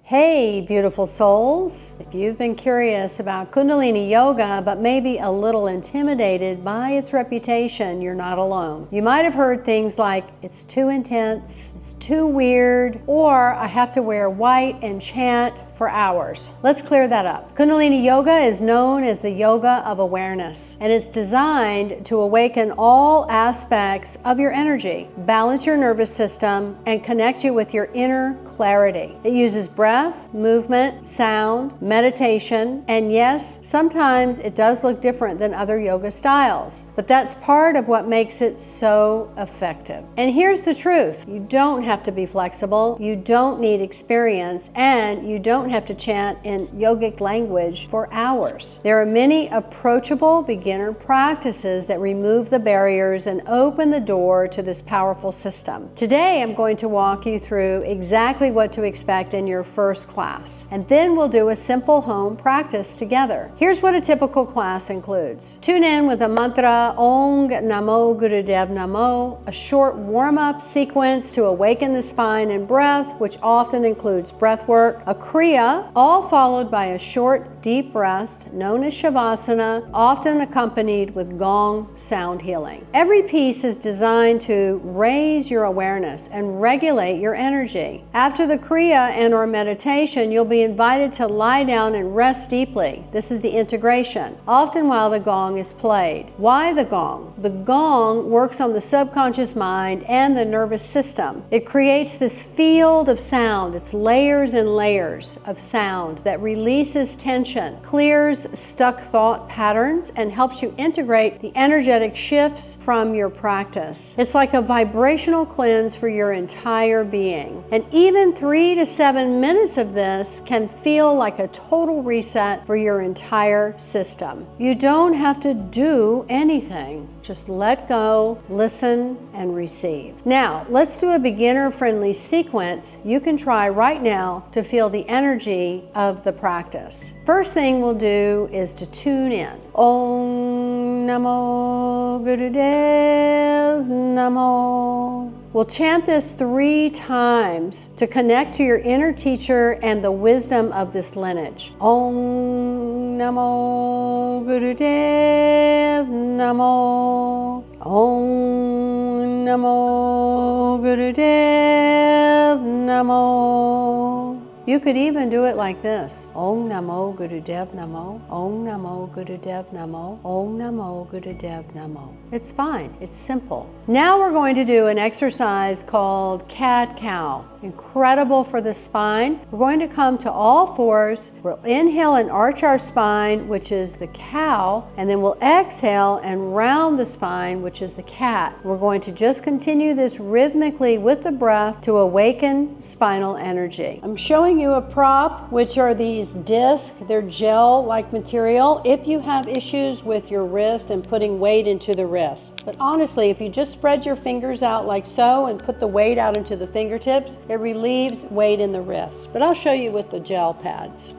Hey, beautiful souls. If you've been curious about Kundalini Yoga, but maybe a little intimidated by its reputation, you're not alone. You might have heard things like, it's too intense, it's too weird, or I have to wear white and chant for hours. Let's clear that up. Kundalini Yoga is known as the yoga of awareness, and it's designed to awaken all aspects of your energy, balance your nervous system, and connect you with your inner clarity. It uses breath, movement, sound, meditation, and yes, sometimes it does look different than other yoga styles, but that's part of what makes it so effective. And here's the truth. You don't have to be flexible, you don't need experience, and you don't have to chant in yogic language for hours. There are many approachable beginner practices that remove the barriers and open the door to this powerful system. Today, I'm going to walk you through exactly what to expect in your first class, and then we'll do a simple home practice together. Here's what a typical class includes. Tune in with a mantra, Om Namo Gurudev Namo, a short warm-up sequence to awaken the spine and breath, which often includes breath work, a kriya, all followed by a short deep rest known as shavasana, often accompanied with gong sound healing. Every piece is designed to raise your awareness and regulate your energy. After the kriya and or meditation, you'll be invited to lie down and rest deeply. This is the integration, often while the gong is played. Why the gong? The gong works on the subconscious mind and the nervous system. It creates this field of sound. It's layers and layers of sound that releases tension, clears stuck thought patterns, and helps you integrate the energetic shifts from your practice. It's like a vibrational cleanse for your entire being. And even 3 to 7 minutes of this can feel like a total reset for your entire system. You don't have to do anything. Just let go, listen, and receive. Now, let's do a beginner-friendly sequence you can try right now to feel the energy of the practice. First thing we'll do is to tune in. Om Namo Gurudev Namo. We'll chant this 3 times to connect to your inner teacher and the wisdom of this lineage. Om Namo Gurudev Namo. Om Namo Gurudev Namo. You could even do it like this. Om Namo Gurudev Namo. Om Namo Gurudev Namo. Om Namo Gurudev Namo. It's fine. It's simple. Now we're going to do an exercise called cat-cow. Incredible for the spine. We're going to come to all fours. We'll inhale and arch our spine, which is the cow, and then we'll exhale and round the spine, which is the cat. We're going to just continue this rhythmically with the breath to awaken spinal energy. I'm showing you a prop, which are these discs. They're gel-like material if you have issues with your wrist and putting weight into the wrist. But honestly, if you just spread your fingers out like so and put the weight out into the fingertips, it relieves weight in the wrist. But I'll show you with the gel pads.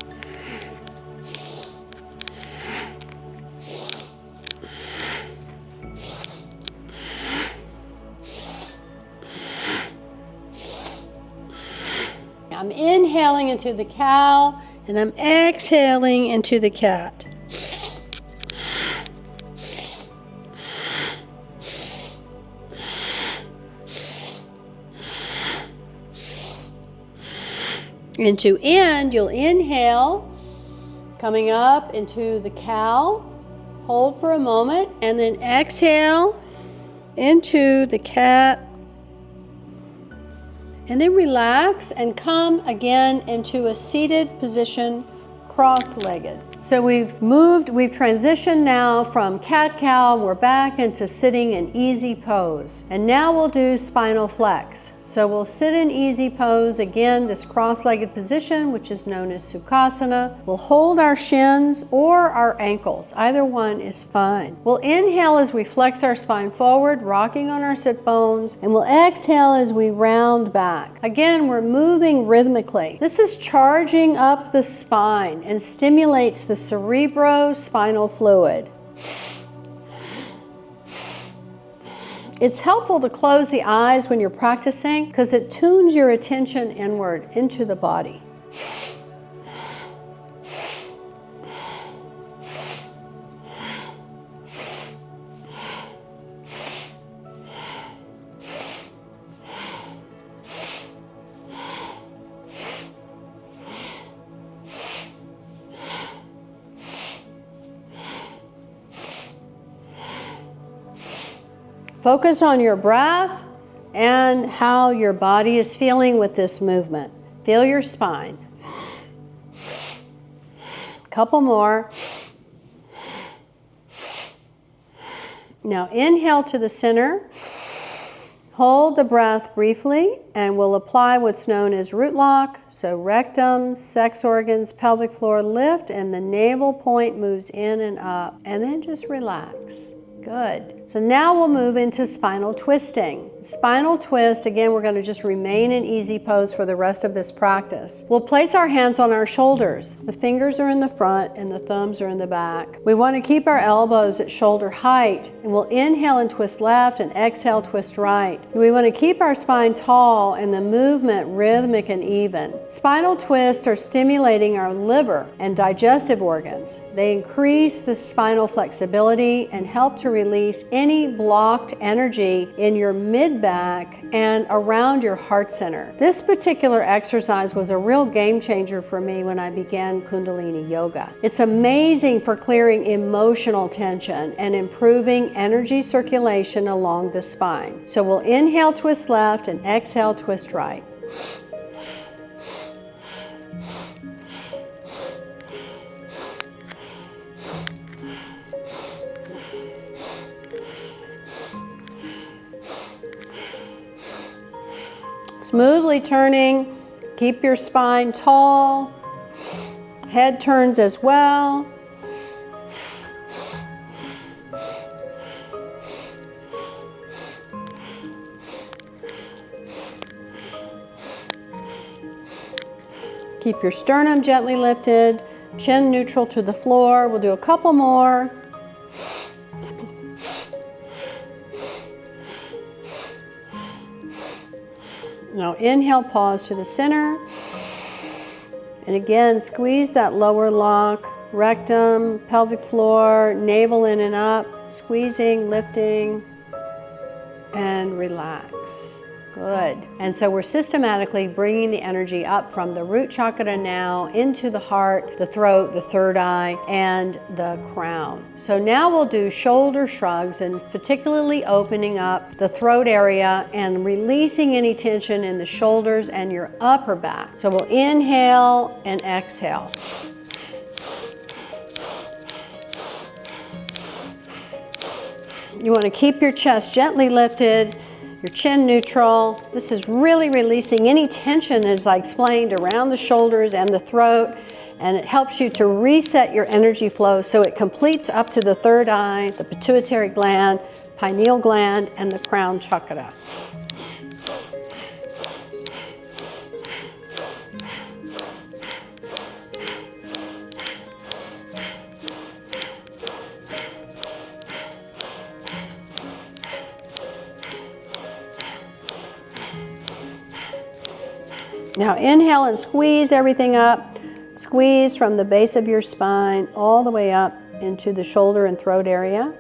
I'm inhaling into the cow and I'm exhaling into the cat. And to end, you'll inhale, coming up into the cow, hold for a moment, and then exhale into the cat. And then relax and come again into a seated position, cross-legged. So we've transitioned now from cat-cow, we're back into sitting in easy pose. And now we'll do spinal flex. So we'll sit in easy pose, again, this cross-legged position, which is known as Sukhasana. We'll hold our shins or our ankles, either one is fine. We'll inhale as we flex our spine forward, rocking on our sit bones, and we'll exhale as we round back. Again, we're moving rhythmically. This is charging up the spine and stimulates the cerebrospinal fluid. It's helpful to close the eyes when you're practicing because it tunes your attention inward into the body. Focus on your breath and how your body is feeling with this movement. Feel your spine. Couple more. Now inhale to the center. Hold the breath briefly, and we'll apply what's known as root lock. So rectum, sex organs, pelvic floor lift, and the navel point moves in and up. And then just relax. Good. So now we'll move into spinal twisting. Spinal twist, again, we're going to just remain in easy pose for the rest of this practice. We'll place our hands on our shoulders. The fingers are in the front and the thumbs are in the back. We want to keep our elbows at shoulder height, and we'll inhale and twist left and exhale, twist right. We want to keep our spine tall and the movement rhythmic and even. Spinal twists are stimulating our liver and digestive organs. They increase the spinal flexibility and help to release any blocked energy in your mid-back and around your heart center. This particular exercise was a real game changer for me when I began Kundalini Yoga. It's amazing for clearing emotional tension and improving energy circulation along the spine. So we'll inhale, twist left, and exhale, twist right. Smoothly turning, keep your spine tall, head turns as well. Keep your sternum gently lifted, chin neutral to the floor. We'll do a couple more. Now inhale, pause to the center. And again, squeeze that lower lock, rectum, pelvic floor, navel in and up, squeezing, lifting, and relax. Good. And so we're systematically bringing the energy up from the root chakra now into the heart, the throat, the third eye, and the crown. So now we'll do shoulder shrugs, and particularly opening up the throat area and releasing any tension in the shoulders and your upper back. So we'll inhale and exhale. You want to keep your chest gently lifted, your chin neutral. This is really releasing any tension, as I explained, around the shoulders and the throat, and it helps you to reset your energy flow so it completes up to the third eye, the pituitary gland, pineal gland, and the crown chakra. Now inhale and squeeze everything up. Squeeze from the base of your spine all the way up into the shoulder and throat area.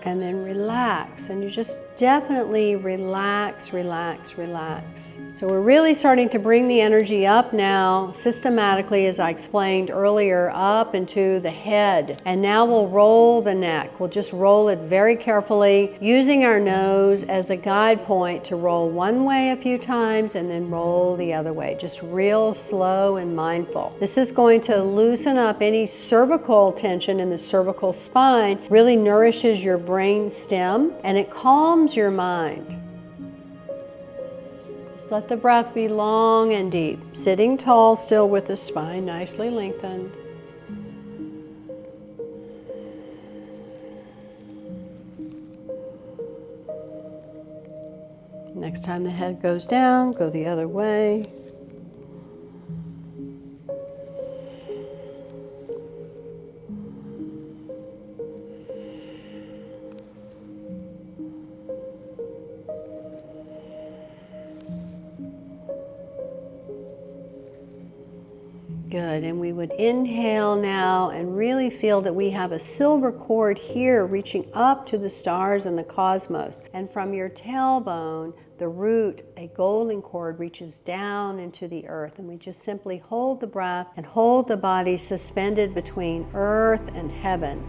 And then relax, and you just definitely relax, relax, relax. So we're really starting to bring the energy up now, systematically, as I explained earlier, up into the head. And now we'll roll the neck. We'll just roll it very carefully, using our nose as a guide point to roll one way a few times and then roll the other way, just real slow and mindful. This is going to loosen up any cervical tension in the cervical spine, really nourishes your brain stem, and it calms your mind. Just let the breath be long and deep, sitting tall still with the spine nicely lengthened. Next time the head goes down, go the other way. Good, and we would inhale now and really feel that we have a silver cord here reaching up to the stars and the cosmos. And from your tailbone, the root, a golden cord reaches down into the earth. And we just simply hold the breath and hold the body suspended between earth and heaven.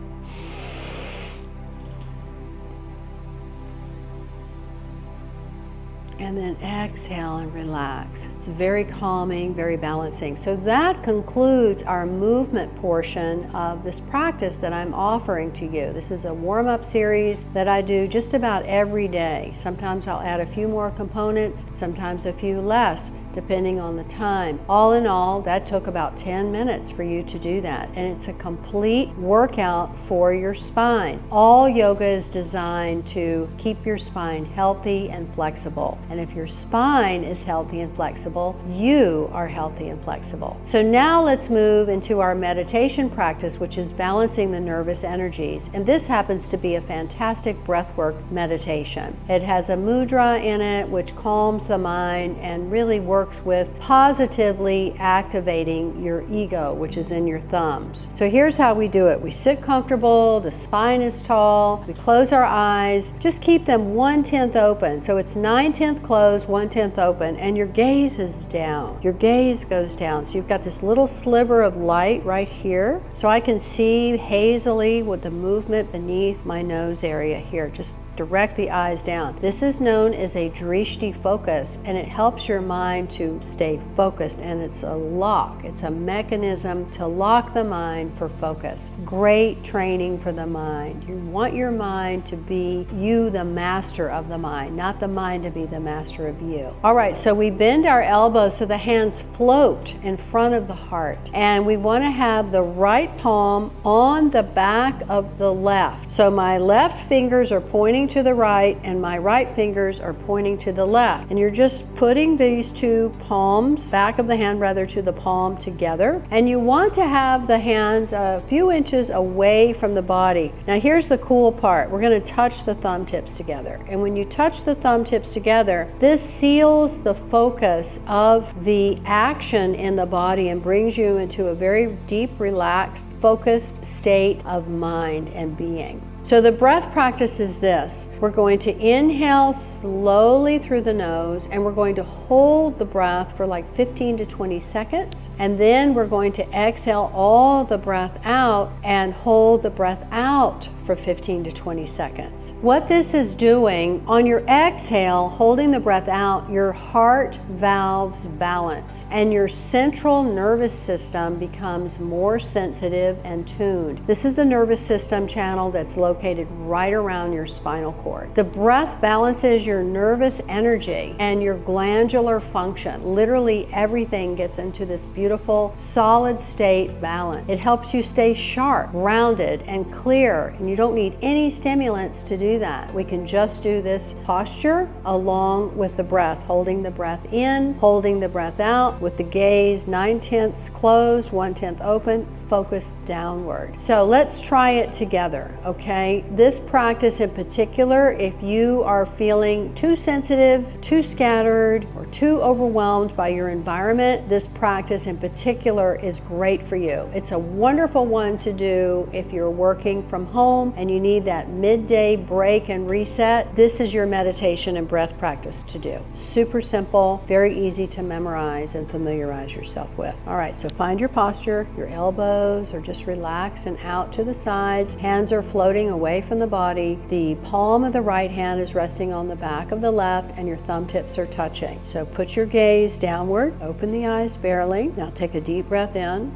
And then exhale and relax. It's very calming, very balancing. So that concludes our movement portion of this practice that I'm offering to you. This is a warm-up series that I do just about every day. Sometimes I'll add a few more components, sometimes a few less, depending on the time. All in all, that took about 10 minutes for you to do that. And it's a complete workout for your spine. All yoga is designed to keep your spine healthy and flexible. And if your spine is healthy and flexible, you are healthy and flexible. So now let's move into our meditation practice, which is balancing the nervous energies. And this happens to be a fantastic breathwork meditation. It has a mudra in it, which calms the mind and really works with positively activating your ego, which is in your thumbs. So here's how we do it. We sit comfortable, the spine is tall, we close our eyes, just keep them 1/10 open. So it's 9/10 closed, 1/10 open, and your gaze is down. Your gaze goes down. So you've got this little sliver of light right here. So I can see hazily with the movement beneath my nose area here. Just direct the eyes down. This is known as a drishti focus, and it helps your mind to stay focused, and it's a lock. It's a mechanism to lock the mind for focus. Great training for the mind. You want your mind to be you, the master of the mind, not the mind to be the master of you. All right, so we bend our elbows so the hands float in front of the heart, and we want to have the right palm on the back of the left. So my left fingers are pointing to the right and my right fingers are pointing to the left, and you're just putting these two palms, back of the hand rather, to the palm together, and you want to have the hands a few inches away from the body. Now here's the cool part. We're going to touch the thumb tips together, and when you touch the thumb tips together, this seals the focus of the action in the body and brings you into a very deep, relaxed, focused state of mind and being. So the breath practice is this. We're going to inhale slowly through the nose, and we're going to hold the breath for like 15 to 20 seconds. And then we're going to exhale all the breath out and hold the breath out for 15 to 20 seconds. What this is doing, on your exhale, holding the breath out, your heart valves balance and your central nervous system becomes more sensitive and tuned. This is the nervous system channel that's located right around your spinal cord. The breath balances your nervous energy and your glandular function. Literally everything gets into this beautiful solid state balance. It helps you stay sharp, rounded, and clear, and you don't need any stimulants to do that. We can just do this posture along with the breath, holding the breath in, holding the breath out, with the gaze 9/10 closed, 1/10 open, focused downward. So let's try it together, okay? This practice in particular, if you are feeling too sensitive, too scattered, or too overwhelmed by your environment, this practice in particular is great for you. It's a wonderful one to do if you're working from home and you need that midday break and reset. This is your meditation and breath practice to do. Super simple, very easy to memorize and familiarize yourself with. All right, so find your posture. Your elbows are just relaxed and out to the sides. Hands are floating away from the body. The palm of the right hand is resting on the back of the left, and your thumb tips are touching. So put your gaze downward, open the eyes barely. Now take a deep breath in.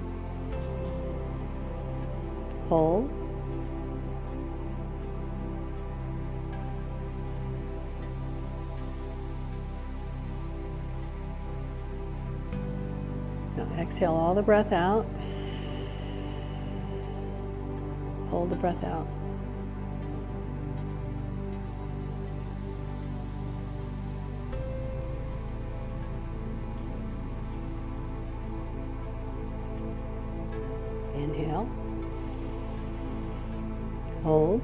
Hold. Now exhale all the breath out. Hold the breath out. Inhale. Hold.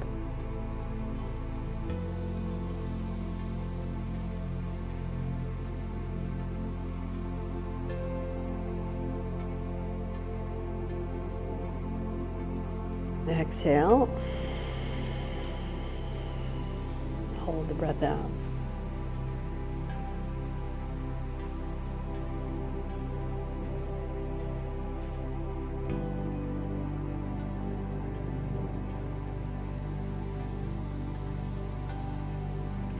Exhale. Hold the breath out.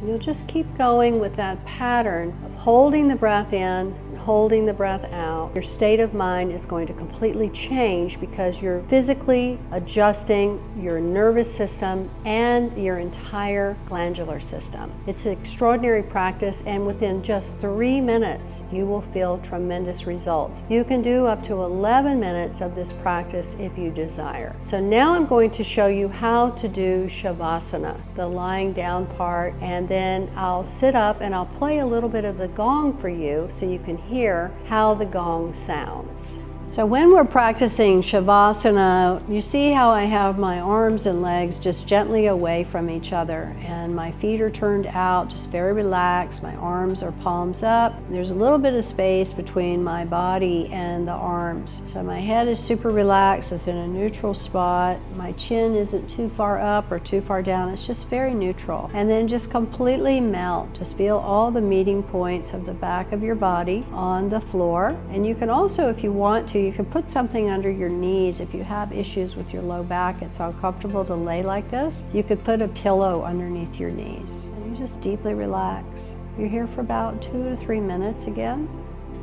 You'll just keep going with that pattern of holding the breath in and holding the breath out. Your state of mind is going to completely change because you're physically adjusting your nervous system and your entire glandular system. It's an extraordinary practice, and within just 3 minutes, you will feel tremendous results. You can do up to 11 minutes of this practice if you desire. So now I'm going to show you how to do Shavasana, the lying down part, and then I'll sit up and I'll play a little bit of the gong for you so you can hear how the gong sounds. So when we're practicing Shavasana, you see how I have my arms and legs just gently away from each other, and my feet are turned out, just very relaxed. My arms are palms up. There's a little bit of space between my body and the arms. So my head is super relaxed. It's in a neutral spot. My chin isn't too far up or too far down. It's just very neutral. And then just completely melt. Just feel all the meeting points of the back of your body on the floor. And you can also, if you want to, you can put something under your knees. If you have issues with your low back, it's uncomfortable to lay like this, you could put a pillow underneath your knees. And you just deeply relax. You're here for about 2 to 3 minutes again.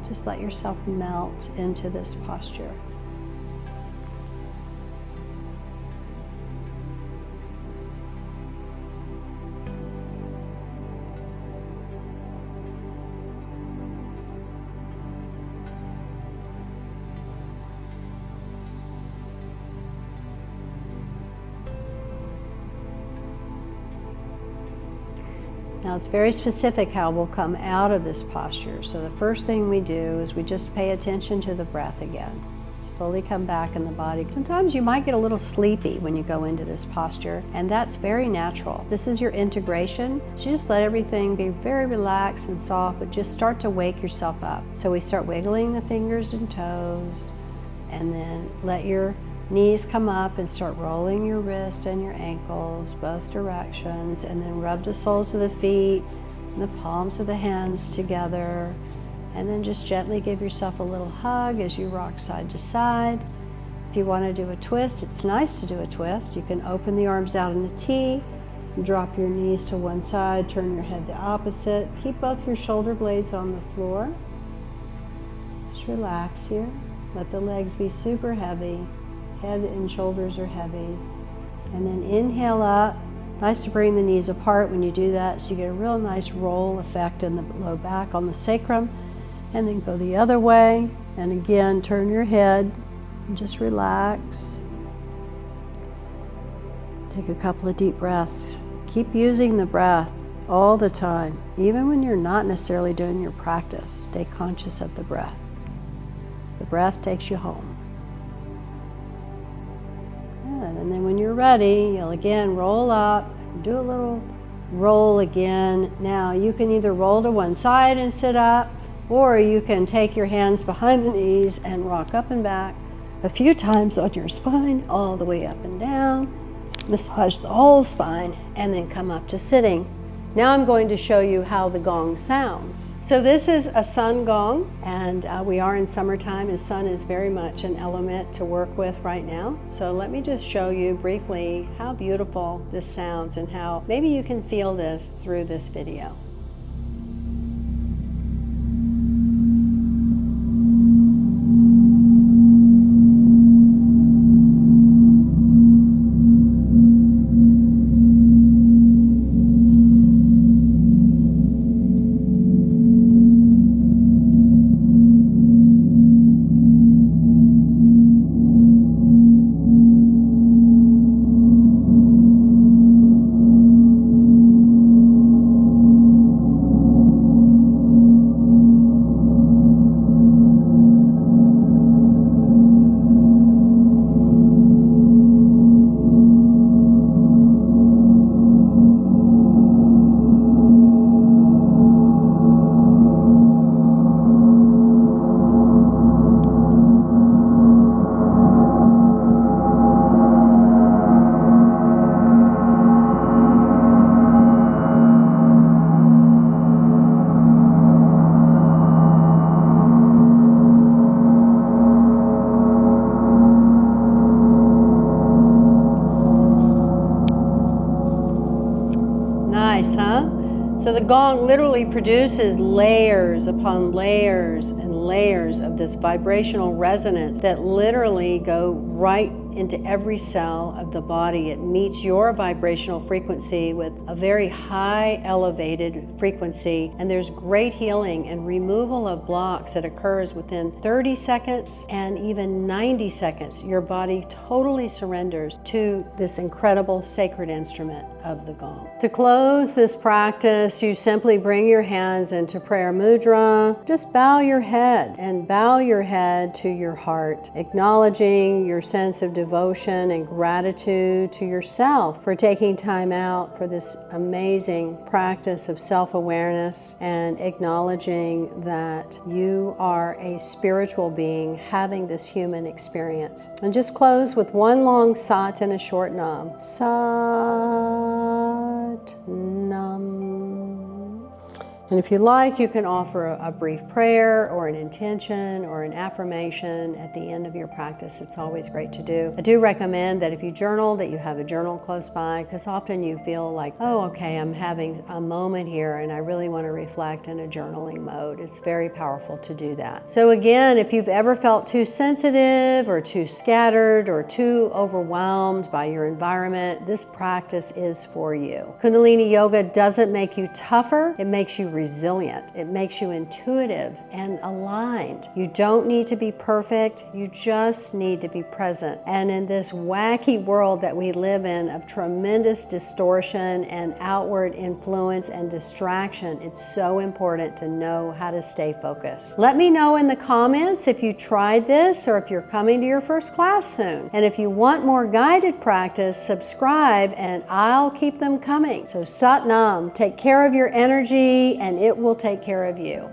Just let yourself melt into this posture. Now it's very specific how we'll come out of this posture. So the first thing we do is we just pay attention to the breath again. Just fully come back in the body. Sometimes you might get a little sleepy when you go into this posture, and that's very natural. This is your integration. So you just let everything be very relaxed and soft, but just start to wake yourself up. So we start wiggling the fingers and toes, and then let your knees come up and start rolling your wrist and your ankles both directions, and then rub the soles of the feet and the palms of the hands together, and then just gently give yourself a little hug as you rock side to side. If you want to do a twist, it's nice to do a twist. You can open the arms out in a T, drop your knees to one side, turn your head the opposite, keep both your shoulder blades on the floor. Just relax here. Let the legs be super heavy. Head and shoulders are heavy. And then inhale up. Nice to bring the knees apart when you do that, so you get a real nice roll effect in the low back on the sacrum. And then go the other way. And again, turn your head and just relax. Take a couple of deep breaths. Keep using the breath all the time, even when you're not necessarily doing your practice. Stay conscious of the breath. The breath takes you home. And then when you're ready, you'll again roll up, do a little roll again. Now you can either roll to one side and sit up, or you can take your hands behind the knees and rock up and back a few times on your spine, all the way up and down. Massage the whole spine, and then come up to sitting. Now I'm going to show you how the gong sounds. So this is a sun gong, and we are in summertime, and sun is very much an element to work with right now. So let me just show you briefly how beautiful this sounds and how maybe you can feel this through this video. So the gong literally produces layers upon layers and layers of this vibrational resonance that literally go right into every cell of the body. It meets your vibrational frequency with a very high elevated frequency, and there's great healing and removal of blocks that occurs within 30 seconds and even 90 seconds. Your body totally surrenders to this incredible sacred instrument of the gong. To close this practice, you simply bring your hands into prayer mudra. Just bow your head and bow your head to your heart, acknowledging your sense of devotion and gratitude to yourself for taking time out for this amazing practice of self-awareness, and acknowledging that you are a spiritual being having this human experience. And just close with one long sat and a short nam. Sat nam. And if you like, you can offer a brief prayer or an intention or an affirmation at the end of your practice. It's always great to do. I do recommend that if you journal, that you have a journal close by, because often you feel like, oh, okay, I'm having a moment here and I really want to reflect in a journaling mode. It's very powerful to do that. So again, if you've ever felt too sensitive or too scattered or too overwhelmed by your environment, this practice is for you. Kundalini Yoga doesn't make you tougher. It makes you resilient. It makes you intuitive and aligned. You don't need to be perfect. You just need to be present. And in this wacky world that we live in of tremendous distortion and outward influence and distraction, it's so important to know how to stay focused. Let me know in the comments if you tried this or if you're coming to your first class soon. And if you want more guided practice, subscribe and I'll keep them coming. So Sat Nam, take care of your energy and it will take care of you.